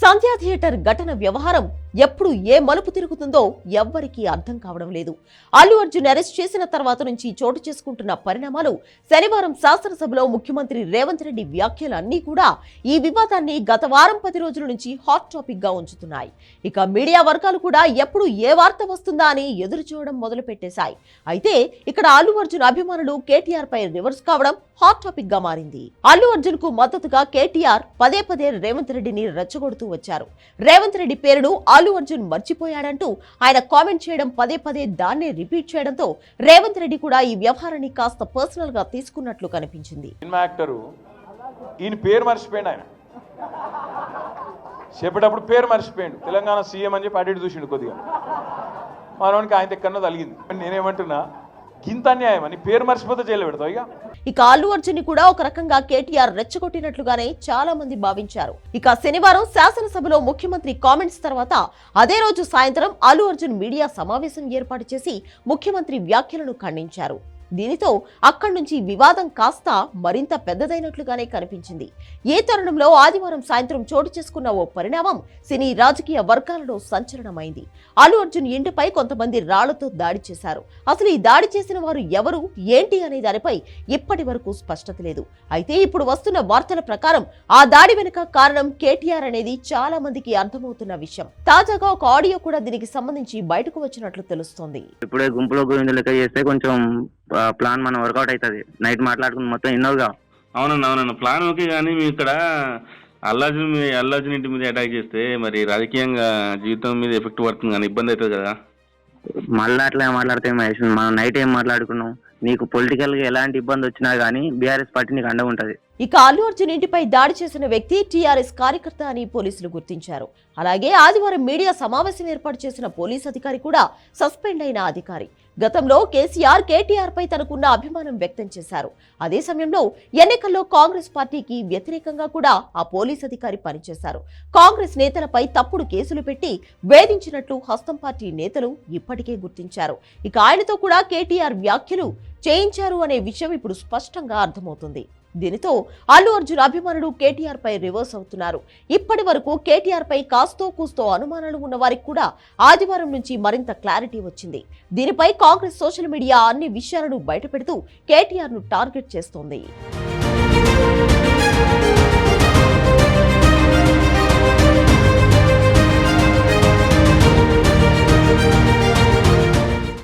సంధ్యా theatre ఘటన వ్యవహారం ఎప్పుడు ఏ మలుపు తిరుగుతుందో ఎవ్వరికీ అర్థం కావడం లేదు. అల్లు అర్జున్ అరెస్ట్ చేసిన తర్వాత నుంచి చోటు చేసుకుంటున్న పరిణామాలు, శనివారం శాసనసభలో ముఖ్యమంత్రి రేవంత్ రెడ్డి వ్యాఖ్యలు అన్నీ కూడా ఈ వివాదాన్ని గత వారం 10 రోజుల నుంచి హాట్ టాపిక్ గా ఉంచుతున్నాయి. ఇక మీడియా వర్గాలు కూడా ఎప్పుడు ఏ వార్త వస్తుందా అని ఎదురు చూడడం మొదలు పెట్టేశాయి. అయితే ఇక్కడ అల్లు అర్జున్ అభిమానులు కేటీఆర్ పై రివర్స్ కావడం హాట్ టాపిక్ గా మారింది. అల్లు అర్జున్ కు మద్దతుగా కేటీఆర్ పదే పదే రేవంత్ రెడ్డిని రెచ్చగొడుతూ వచ్చారు. రేవంత్ రెడ్డి పేరును అల్లు అర్జున్ మర్చిపోయాడంటూ ఆయన కామెంట్ చేయడం, పదే పదే దాన్నే రిపీట్ చేయడంతో రేవంత్ రెడ్డి కూడా ఈ వ్యవహారాన్ని కాస్త పర్సనల్ గా తీసుకున్నట్లు కనిపించింది. ఈయన పేరు మర్చిపోయాడు, ఆయన చెప్పేటప్పుడు పేరు మర్చిపోయాడు. తెలంగాణ సీఎం అని చెప్పి అడిగి చూసిండు కొద్దిగా, మనకి ఆయన ఎక్కడో తలిగింది. నేనేమంటున్నా, ఇంత అన్యాయం అని పేరు మర్చిపోతే జైలు పెడతావు. ఇక అల్లు అర్జున్ ని కూడా ఒక రకంగా కేటీఆర్ రెచ్చగొట్టినట్లుగానే చాలా మంది భావించారు. ఇక శనివారం శాసనసభలో ముఖ్యమంత్రి కామెంట్స్ తర్వాత అదే రోజు సాయంత్రం అల్లు అర్జున్ మీడియా సమావేశం ఏర్పాటు చేసి ముఖ్యమంత్రి వ్యాఖ్యలను ఖండించారు. దీనితో అక్కడి నుంచి వివాదం కాస్త మరింత పెద్దదైనట్లుగానే కనిపించింది. ఏ తరుణంలో ఆదివారం సాయంత్రం చోటు చేసుకున్న ఓ పరిణామం సినీ రాజకీయ వర్గాలలో సంచలనమైంది. అల్లు అర్జున్ ఇంటిపై కొంతమంది రాళ్లతో దాడి చేశారు. అసలు ఈ దాడి చేసిన వారు ఎవరు, ఏంటి అనే దానిపై ఇప్పటి వరకు స్పష్టత లేదు. అయితే ఇప్పుడు వస్తున్న వార్తల ప్రకారం ఆ దాడి వెనుక కారణం కేటీఆర్ అనేది చాలా మందికి అర్థమవుతున్న విషయం. తాజాగా ఒక ఆడియో కూడా దీనికి సంబంధించి బయటకు వచ్చినట్లు తెలుస్తోంది. ఇప్పుడే గుంపులో గోవింద లెక్క చేస్తే కొంచెం ప్లాన్ మనం వర్కౌట్ అవుతుంది. నైట్ మాట్లాడుకుని మొత్తం ఇన్నోగా. అవునన్నా ప్లాన్ ఓకే, కానీ మేము ఇక్కడ అల్లాజున్ ఇంటి మీద అటాక్ చేస్తే మరి రాజకీయంగా జీవితం మీద ఎఫెక్ట్ పడుతుంది కానీ ఇబ్బంది అవుతుంది కదా. మళ్ళీ అట్లా మాట్లాడితే మహేష్, మనం నైట్ ఏం మాట్లాడుకున్నాం, నీకు పొలిటికల్ గా ఎలాంటి ఇబ్బంది వచ్చినా గానీ బీఆర్ఎస్ పార్టీ నీకు అండగా ఉంటది. ఇక అల్లు అర్జున్ ఇంటిపై దాడి చేసిన వ్యక్తి టీఆర్ఎస్ కార్యకర్త అని పోలీసులు గుర్తించారు. అలాగే ఆదివారం మీడియా సమావేశం ఏర్పాటు చేసిన పోలీస్ అధికారి కూడా సస్పెండ్ అయిన అధికారి. గతంలో కేసీఆర్ కేటీఆర్ పై తనకున్న అభిమానం వ్యక్తం చేశారు. అదే సమయంలో ఎన్నికల్లో కాంగ్రెస్ పార్టీకి వ్యతిరేకంగా కూడా ఆ పోలీస్ అధికారి పనిచేశారు. కాంగ్రెస్ నేతలపై తప్పుడు కేసులు పెట్టి వేధించినట్లు హస్తం పార్టీ నేతలు ఇప్పటికే గుర్తించారు. ఇక ఆయనతో కూడా కేటీఆర్ వ్యాఖ్యలు చేయించారు అనే విషయం ఇప్పుడు స్పష్టంగా అర్థమవుతుంది. దీనితో అల్లు అర్జున్ అభిమానులు కేటీఆర్ పై రివర్స్ అవుతున్నారు. ఇప్పటి వరకు కేటీఆర్ పై కాస్తో కూస్తో అనుమానాలు ఉన్న వారికి కూడా ఆదివారం నుంచి మరింత క్లారిటీ వచ్చింది. దీనిపై కాంగ్రెస్ సోషల్ మీడియా అన్ని విషయాలను బయటపెడుతూ కేటీఆర్ ను టార్గెట్ చేస్తోంది.